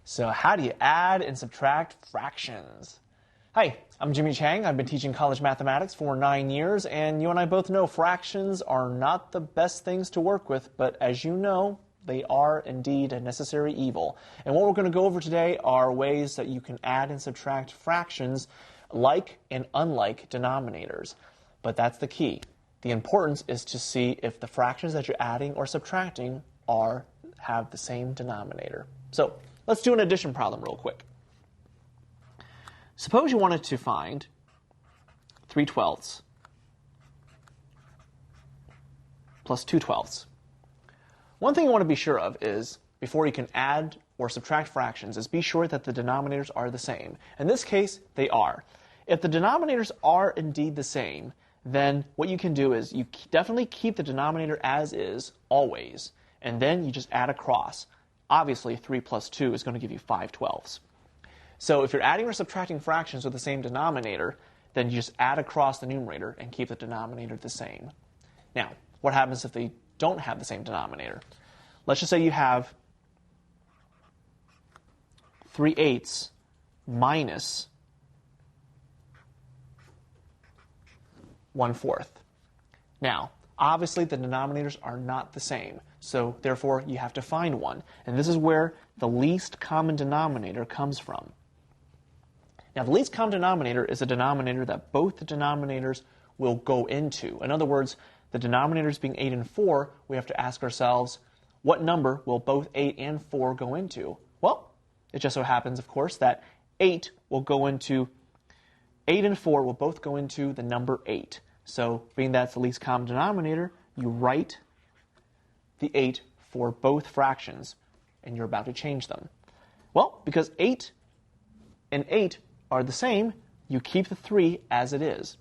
So how do you add and subtract fractions? Hi, I'm Jimmy Chang. I've been teaching college mathematics for 9 years, and you and I both know fractions are not the best things to work with, but as you know, they are indeed a necessary evil. And what we're going to go over today are ways that you can add and subtract fractions like and unlike denominators. But that's the key. The importance is to see if the fractions that you're adding or subtracting have the same denominator. So let's do an addition problem real quick. Suppose you wanted to find 3/12 plus 2/12. One thing you want to be sure of is, before you can add or subtract fractions, is be sure that the denominators are the same. In this case, they are. If the denominators are indeed the same, then what you can do is you definitely keep the denominator as is, always, and then you just add across. Obviously, 3 plus 2 is going to give you 5/12. So if you're adding or subtracting fractions with the same denominator, then you just add across the numerator and keep the denominator the same. Now, what happens if they don't have the same denominator? Let's just say you have 3/8 minus 1/4. Now, obviously the denominators are not the same, so therefore you have to find one. And this is where the least common denominator comes from. Now, the least common denominator is a denominator that both the denominators will go into. In other words, the denominators being 8 and 4, we have to ask ourselves, what number will both 8 and 4 go into? Well, it just so happens, of course, that 8 and 4 will both go into the number 8. So, being that's the least common denominator, you write the 8 for both fractions, and you're about to change them. Well, because 8 and 8 are the same, you keep the 3 as it is.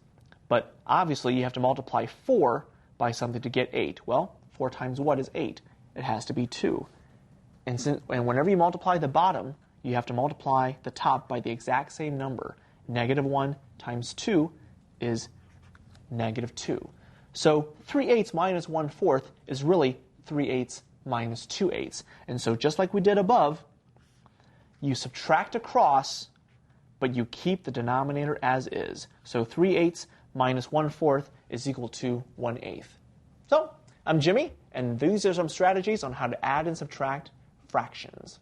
But obviously, you have to multiply 4 by something to get 8. Well, 4 times what is 8? It has to be 2. And whenever you multiply the bottom, you have to multiply the top by the exact same number. -1 times 2 is -2. So 3/8 minus 1/4 is really 3/8 minus 2/8. And so just like we did above, you subtract across, but you keep the denominator as is. So 3/8 minus 1/4 is equal to 1/8. So I'm Jimmy, and these are some strategies on how to add and subtract fractions.